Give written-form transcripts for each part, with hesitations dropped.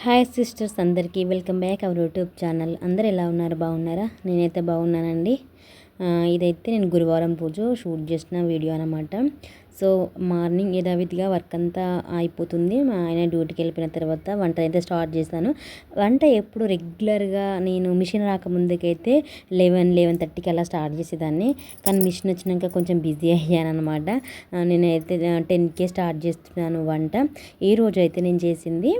Hi sisters, అందరికీ welcome back our YouTube channel. అందరు ఎలా ఉన్నారు? బాగున్నారా? నేనైతే బాగున్నానండి. ఇదైతే నేను గురువారం రోజు షూట్ చేసిన వీడియో అనమాట. సో మార్నింగ్ యథావిధిగా వర్క్ అంతా అయిపోతుంది. మా ఆయన డ్యూటీకి వెళ్ళిపోయిన తర్వాత వంట అయితే స్టార్ట్ చేశాను. వంట ఎప్పుడు రెగ్యులర్గా నేను మిషన్ రాకముందుకైతే 11:30కి అలా స్టార్ట్ చేసేదాన్ని. కానీ మిషన్ వచ్చినాక కొంచెం బిజీ అయ్యాను అనమాట. నేనైతే 10కే స్టార్ట్ చేస్తున్నాను వంట. ఈ రోజు అయితే నేను చేసింది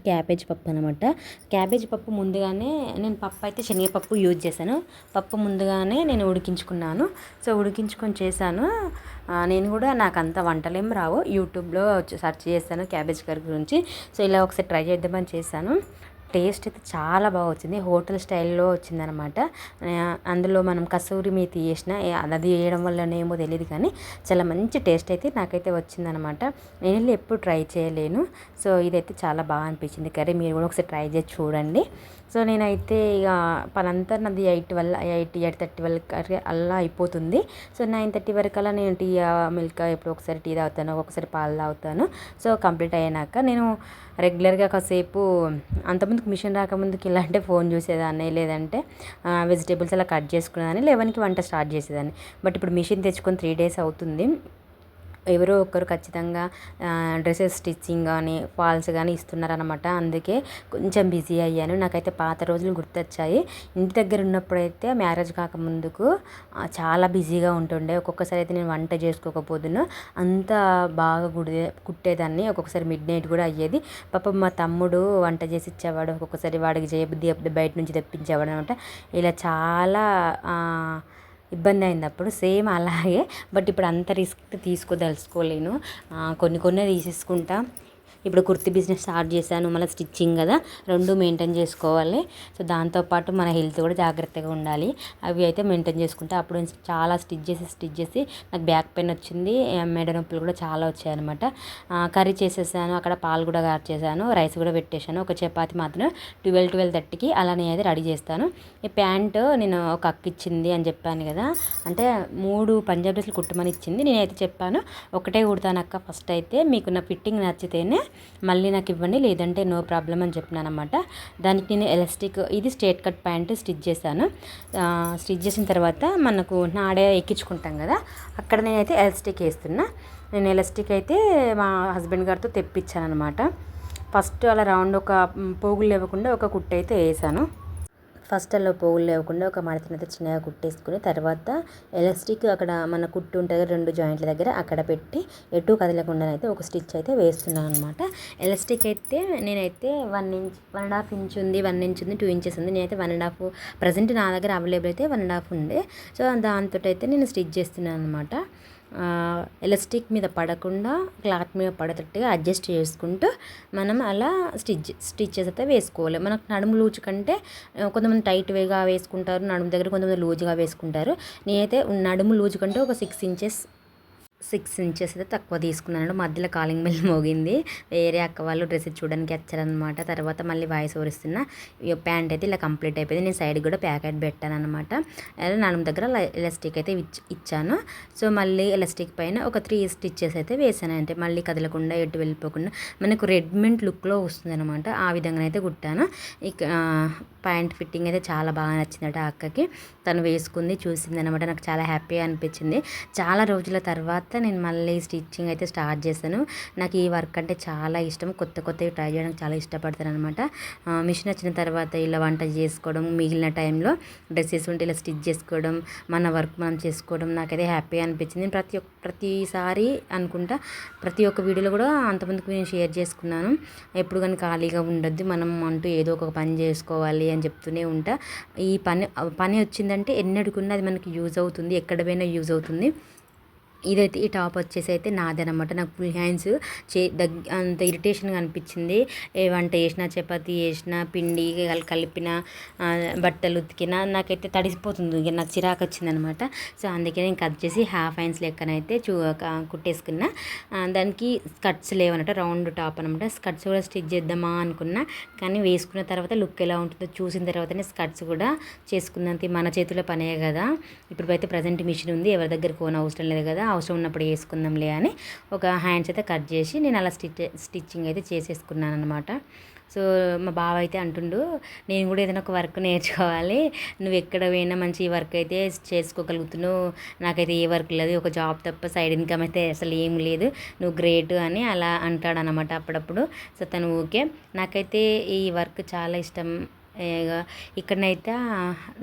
క్యాబేజ్ పప్పు అనమాట. క్యాబేజ్ పప్పు ముందుగానే నేను పప్పు అయితే శనగపప్పు యూజ్ చేశాను. పప్పు ముందుగానే నేను ఉడికించుకున్నాను. సో ఉడికించుకొని చేశాను. నేను కూడా నాకు అంత వంటలేం రావు. యూట్యూబ్లో సెర్చ్ చేశాను క్యాబేజ్ కర్రీ గురించి. సో ఇలా ఒకసారి ట్రై చేద్దామని చేశాను. టేస్ట్ అయితే చాలా బాగా వచ్చింది. హోటల్ స్టైల్లో వచ్చిందనమాట. అందులో మనం కసూరి మేతి వేసిన అది వేయడం వల్లనేమో తెలియదు, కానీ చాలా మంచి టేస్ట్ అయితే నాకైతే వచ్చిందనమాట. నేను ఎప్పుడు ట్రై చేయలేను. సో ఇదైతే చాలా బాగా అనిపించింది కర్రీ. మీరు కూడా ఒకసారి ట్రై చేసి చూడండి. సో నేనైతే ఇక పనంతా నాది 8:30 వరకు కర్రీ అలా అయిపోతుంది. సో 9:30 వరకు అలా నేను టీ మిల్క్ ఎప్పుడు ఒకసారి టీ తాగుతాను, ఒక్కొక్కసారి పాలు తాగుతాను. సో కంప్లీట్ అయ్యాక నేను రెగ్యులర్గా కాసేపు అంతకుముందుకు మిషన్ రాకముందుకు ఇలా అంటే ఫోన్ చూసేదాన్ని, లేదంటే వెజిటేబుల్స్ అలా కట్ చేసుకునేదాన్ని. 11కి వంట స్టార్ట్ చేసేదాన్ని. బట్ ఇప్పుడు మిషన్ తెచ్చుకొని 3 days అవుతుంది. ఎవరో ఒకరు ఖచ్చితంగా డ్రెస్సెస్ స్టిచ్చింగ్ కానీ ఫాల్స్ కానీ ఇస్తున్నారనమాట. అందుకే కొంచెం బిజీ అయ్యాను. నాకైతే పాత రోజులు గుర్తొచ్చాయి. ఇంటి దగ్గర ఉన్నప్పుడైతే మ్యారేజ్ కాకముందుకు చాలా బిజీగా ఉంటుండే. ఒక్కొక్కసారి అయితే నేను వంట చేసుకోకపోదును, అంత బాగా కుట్టేదాన్ని. ఒక్కొక్కసారి మిడ్ నైట్ కూడా అయ్యేది. పాపం మా తమ్ముడు వంట చేసి ఇచ్చేవాడు. ఒక్కొక్కసారి వాడికి చేయబుద్ధి బయట నుంచి తెప్పించేవాడు అనమాట. ఇలా చాలా ఇబ్బంది అయింది అప్పుడు. సేమ్ అలాగే. బట్ ఇప్పుడు అంత రిస్క్ తీసుకోదలుచుకోలేను. కొన్ని తీసేసుకుంటా. ఇప్పుడు కుర్తీ బిజినెస్ స్టార్ట్ చేశాను. మళ్ళీ స్టిచ్చింగ్ కదా, 2 మెయింటైన్ చేసుకోవాలి. సో దాంతోపాటు మన హెల్త్ కూడా జాగ్రత్తగా ఉండాలి. అవి అయితే మెయింటైన్ చేసుకుంటే అప్పుడు చాలా స్టిచ్ చేసి నాకు బ్యాక్ పెయిన్ వచ్చింది. మెడ నొప్పులు కూడా చాలా వచ్చాయన్నమాట. కర్రీ చేసేసాను. అక్కడ పాలు కూడా చేశాను. రైస్ కూడా పెట్టేశాను. ఒక చపాతి మాత్రం 12:30కి అలానే అయితే రెడీ చేస్తాను. ఈ ప్యాంటు నేను ఒక అక్క ఇచ్చింది అని చెప్పాను కదా, అంటే 3 పంజాబ్ డ్రెస్సులు కుట్టమని ఇచ్చింది. నేనైతే చెప్పాను ఒకటే కుడతాను అక్క, ఫస్ట్ అయితే మీకు నా ఫిట్టింగ్ నచ్చితేనే మళ్ళీ నాకు ఇవ్వండి, లేదంటే నో ప్రాబ్లం అని చెప్పినాను అనమాట. దానికి నేను ఎలాస్టిక్, ఇది స్ట్రేట్ కట్ ప్యాంటు స్టిచ్ చేశాను. స్టిచ్ చేసిన తర్వాత మనకు నాడే ఎక్కించుకుంటాం కదా, అక్కడ నేనైతే ఎలాస్టిక్ వేస్తున్నా. నేను ఎలాస్టిక్ అయితే మా హస్బెండ్ గారితో తెప్పించాను అనమాట. ఫస్ట్ అలా రౌండ్ ఒక పోగులు లేవకుండా ఒక కుట్టు అయితే వేసాను. ఫస్ట్ అలా పోగులు లేవకుండా ఒక మడతనైతే చిన్నగా కుట్టేసుకుని, తర్వాత ఎలాస్టిక్ అక్కడ మన కుట్టు ఉంటుంది 2 జాయింట్ల దగ్గర, అక్కడ పెట్టి ఎటు కదలకుండా అయితే ఒక స్టిచ్ అయితే వేస్తున్నాను అనమాట. ఎలాస్టిక్ అయితే నేనైతే 1.5 ఇంచ్ ఉంది, 1 ఇంచ్ ఉంది, 2 inches ఉంది. నేనైతే 1.5 ప్రజెంట్ నా దగ్గర అవైలబుల్ అయితే 1.5 ఉండే. సో దాంతో అయితే నేను స్టిచ్ చేస్తున్నాను అనమాట. ఎలాస్టిక్ మీద పడకుండా క్లాత్ మీద పడేటట్టుగా అడ్జస్ట్ చేసుకుంటూ మనం అలా స్టిచ్చెస్ అయితే వేసుకోవాలి. మనకు నడుము లూజ్ కంటే కొంతమంది టైట్ వేగా వేసుకుంటారు, నడుము దగ్గర కొంతమంది లూజ్గా వేసుకుంటారు. నేనైతే నడుము లూజ్ కంటే ఒక 6 inches అయితే తక్కువ తీసుకున్నాను. మధ్యలో కాలింగ్ బెల్ మోగింది. వేరే అక్క వాళ్ళు డ్రెస్ చూడడానికి వచ్చారనమాట. తర్వాత మళ్ళీ వాయిస్ ఓవర్ ఇస్తున్నా. ప్యాంట్ అయితే ఇలా కంప్లీట్ అయిపోయింది. నేను సైడ్ కూడా ప్యాకెట్ పెట్టాను అనమాట. నడుము దగ్గర ఎలాస్టిక్ అయితే ఇచ్చాను. సో మళ్ళీ ఎలాస్టిక్ పైన ఒక 3 stitches అయితే వేసాను. అంటే మళ్ళీ కదలకుండా ఎటు వెళ్ళిపోకుండా మనకు రెడీమేడ్ లుక్లో వస్తుంది అనమాట. ఆ విధంగా అయితే కుట్టాను. ఇక ప్యాంట్ ఫిట్టింగ్ అయితే చాలా బాగా నచ్చిందట ఆ అక్కకి. తను వేసుకుంది, చూసింది అనమాట. నాకు చాలా హ్యాపీగా అనిపించింది. చాలా రోజుల తర్వాత నేను మళ్ళీ స్టిచ్చింగ్ అయితే స్టార్ట్ చేశాను. నాకు ఈ వర్క్ అంటే చాలా ఇష్టం. కొత్తవి ట్రై చేయడానికి చాలా ఇష్టపడతాను అనమాట. మిషన్ వచ్చిన తర్వాత ఇలా వంట చేసుకోవడం, మిగిలిన టైంలో డ్రెస్సెస్ ఉంటే ఇలా స్టిచ్ చేసుకోవడం, మన వర్క్ మనం చేసుకోవడం నాకైతే హ్యాపీగా అనిపించింది. ప్రతిసారి అనుకుంటా ప్రతి ఒక్క వీడియోలో కూడా అంతమందికి నేను షేర్ చేసుకున్నాను. ఎప్పుడు కానీ ఖాళీగా ఉండొద్దు, మనం అంటూ ఏదో ఒక పని చేసుకోవాలి అని చెప్తూనే ఉంటా. ఈ పని వచ్చిందంటే ఎన్నడుకున్నా అది మనకి యూజ్ అవుతుంది, ఎక్కడ పోయినా యూజ్ అవుతుంది. ఇదైతే ఈ టాప్ వచ్చేసి అయితే నాదనమాట. నాకు ఫుల్ హ్యాండ్స్ అంత ఇరిటేషన్గా అనిపించింది. ఏ వంట చేసినా, చపాతీ చేసినా, పిండి కలిపిన, బట్టలు ఉతికినా నాకైతే తడిసిపోతుంది. ఇక నాకు చిరాకు వచ్చిందనమాట. సో అందుకే నేను కట్ చేసి హాఫ్ హ్యాండ్స్ లెక్కనైతే కుట్టేసుకున్నా. దానికి స్కర్ట్స్ లేవన్నమాట, రౌండ్ టాప్ అనమాట. స్కర్ట్స్ కూడా స్టిచ్ చేద్దామా అనుకున్నా, కానీ వేసుకున్న తర్వాత లుక్ ఎలా ఉంటుందో చూసిన తర్వాతనే స్కర్ట్స్ కూడా చేసుకున్నంత మన చేతిలో పనే కదా. ఇప్పుడైతే ప్రజెంట్ మిషన్ ఉంది, ఎవరి దగ్గర కోన అవసరం లేదు కదా, అవసరం ఉన్నప్పుడు వేసుకుందాంలే అని ఒక హ్యాండ్స్ అయితే కట్ చేసి నేను అలా స్టిచ్చింగ్ అయితే చేసేసుకున్నాను అనమాట. సో మా బావ అయితే అంటుండు, నేను కూడా ఏదైనా ఒక వర్క్ నేర్చుకోవాలి, నువ్వు ఎక్కడ పోయినా మంచి వర్క్ అయితే చేసుకోగలుగుతున్నావు, నాకైతే ఏ వర్క్ లేదు, ఒక జాబ్ తప్ప సైడ్ ఇన్కమ్ అయితే అసలు ఏం లేదు, నువ్వు గ్రేట్ అని అలా అంటాడనమాట అప్పుడప్పుడు. సో తను ఓకే. నాకైతే ఈ వర్క్ చాలా ఇష్టం. ఇక ఇక్కడనైతే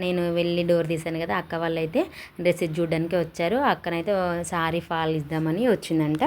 నేను వెళ్ళి డోర్ తీశాను కదా, అక్క వాళ్ళైతే డ్రెస్ చూడడానికి వచ్చారు. అక్కనైతే సారీ ఫాల్ ఇద్దామని వచ్చిందంట.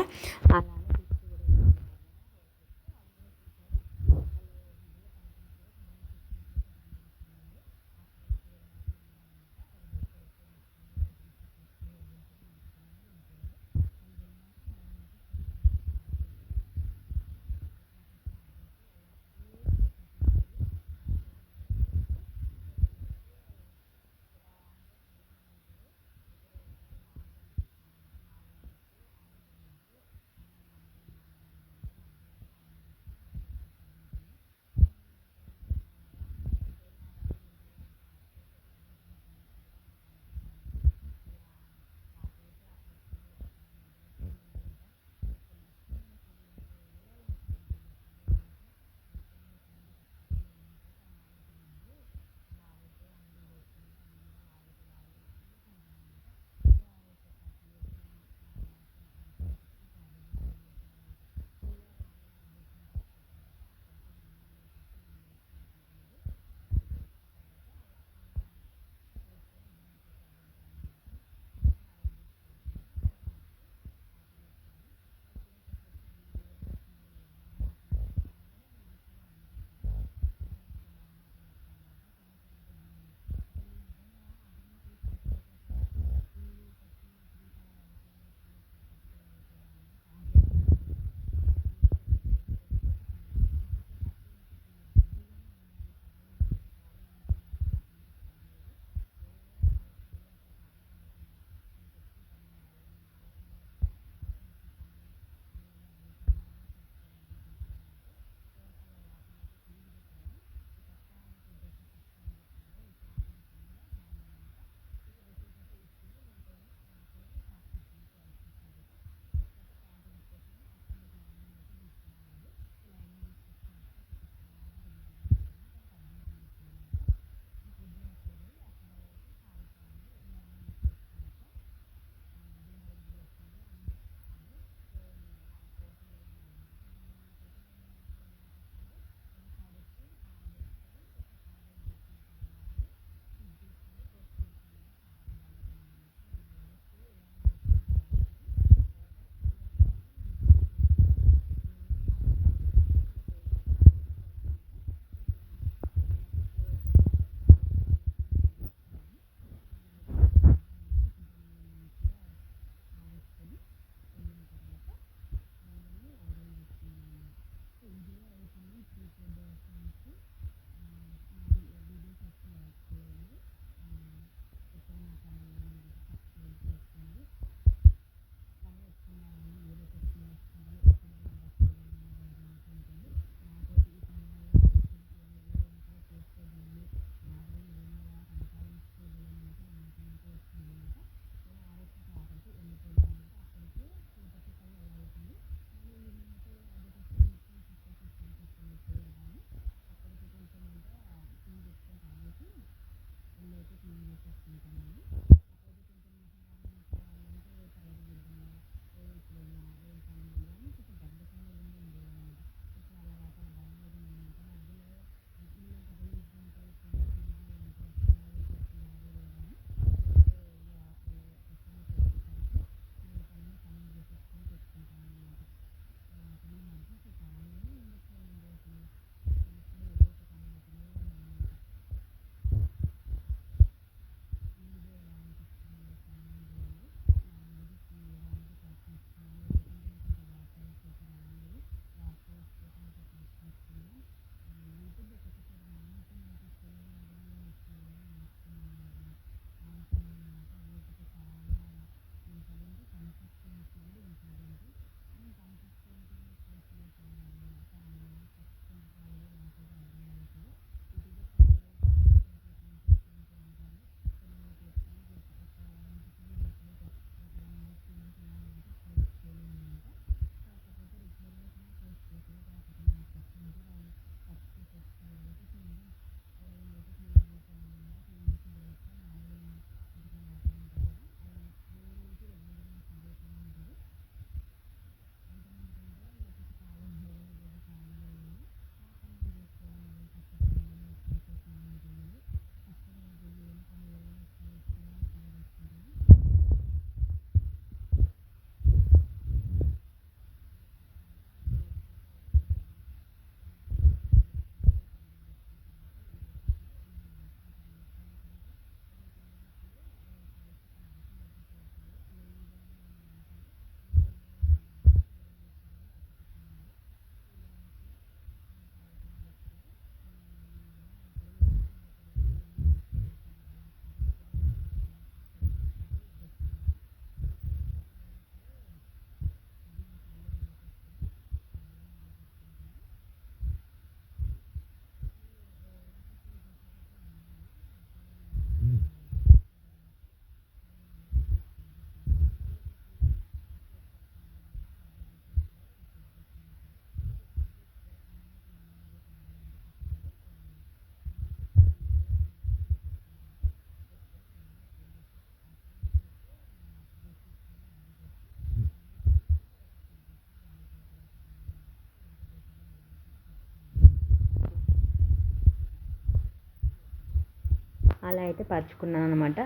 అలా అయితే పరుచుకున్నాను అనమాట.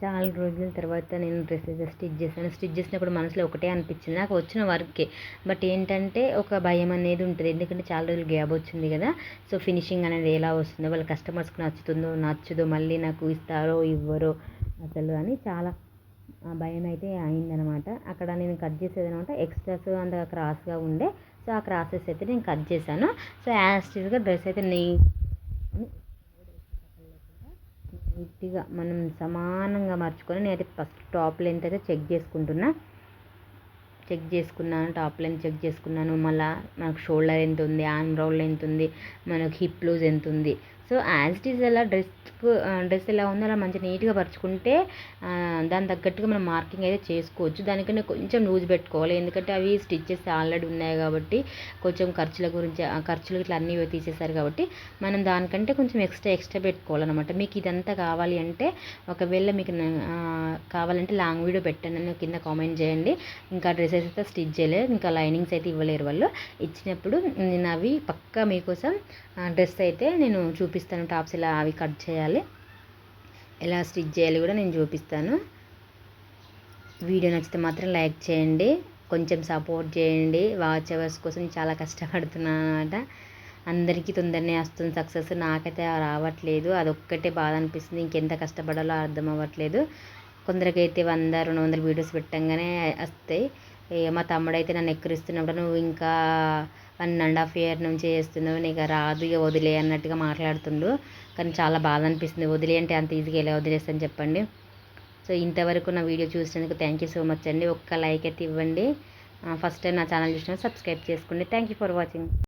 చాలా రోజుల తర్వాత నేను డ్రెస్సెస్ స్టిచ్ చేశాను. స్టిచ్ చేసినప్పుడు మనసులో ఒకటే అనిపించింది, నాకు వచ్చిన వర్కే. బట్ ఏంటంటే ఒక భయం అనేది ఉంటుంది, ఎందుకంటే చాలా రోజులు గ్యాప్ వచ్చింది కదా. సో ఫినిషింగ్ అనేది ఎలా వస్తుందో, వాళ్ళ కస్టమర్స్కి నచ్చుతుందో నచ్చదో, మళ్ళీ నాకు ఇస్తారో ఇవ్వరో అసలు అని చాలా భయం అయితే అయిందనమాట. అక్కడ నేను కట్ చేసేదనమాట ఎక్స్ట్రాస్ అంత క్రాస్గా ఉండే. సో ఆ క్రాసెస్ అయితే నేను కట్ చేశాను. సో యాస్టీస్గా డ్రెస్ అయితే నీట్గా మనం సమానంగా మర్చుకొని, నేనైతే ఫస్ట్ టాప్ లెంత్ అయితే చెక్ చేసుకున్నాను. టాప్ లెంత్ చెక్ చేసుకున్నాను. మళ్ళీ మనకు షోల్డర్ ఎంత ఉంది, ఆర్మ్ రౌండ్ ఎంత ఉంది, మనకు హిప్ లూజ్ ఎంత ఉంది. సో యాజ్ ఇట్ ఈజ్ అలా డ్రెస్ ఎలా ఉందో అలా మంచిగా నీట్గా పరుచుకుంటే దాని తగ్గట్టుగా మనం మార్కింగ్ అయితే చేసుకోవచ్చు. దానికన్నా కొంచెం లూజ్ పెట్టుకోవాలి, ఎందుకంటే అవి స్టిచ్చెస్ ఆల్రెడీ ఉన్నాయి కాబట్టి కొంచెం ఖర్చులు ఇట్లా అన్నీ తీసేసారు కాబట్టి మనం దానికంటే కొంచెం ఎక్స్ట్రా పెట్టుకోవాలన్నమాట. మీకు ఇదంతా కావాలి అంటే, ఒకవేళ మీకు కావాలంటే లాంగ్ వీడియో పెట్టండి, నేను కింద కామెంట్ చేయండి. ఇంకా డ్రెస్సెస్ అయితే స్టిచ్ చేయలేదు, ఇంకా లైనింగ్స్ అయితే ఇవ్వలేరు వాళ్ళు. ఇచ్చినప్పుడు నేను అవి పక్కా మీకోసం డ్రెస్ అయితే నేను చూపిస్తాను. టాప్స్ ఎలా అవి కట్ చేయాలి, ఎలా స్టిచ్ చేయాలి కూడా నేను చూపిస్తాను. వీడియో నచ్చితే మాత్రం లైక్ చేయండి, కొంచెం సపోర్ట్ చేయండి. వాచ్ అవర్స్ కోసం చాలా కష్టపడుతున్నాను అనమాట. అందరికీ తొందరనే వస్తుంది సక్సెస్, నాకైతే రావట్లేదు. అదొక్కటే బాధ అనిపిస్తుంది, ఇంకెంత కష్టపడాలో అర్థం అవ్వట్లేదు. కొందరికైతే 100-200 వీడియోస్ పెట్టంగానే వస్తాయి. మా తమ్ముడైతే నన్ను ఎక్కిరిస్తున్నప్పుడు, నువ్వు ఇంకా 1.5 year నుంచి చేస్తున్నావు, నీకు రాదు, ఇక వదిలే అన్నట్టుగా మాట్లాడుతుండు. కానీ చాలా బాధ అనిపిస్తుంది, వదిలే అంటే అంత ఈజీగా ఎలా వదిలేస్తాను చెప్పండి. సో ఇంతవరకు నా వీడియో చూసినందుకు థ్యాంక్ యూ సో మచ్ అండి. ఒక్క లైక్ అయితే ఇవ్వండి. ఫస్ట్ టైం నా ఛానల్ చూసినా సబ్స్క్రైబ్ చేసుకోండి. Thank you for watching.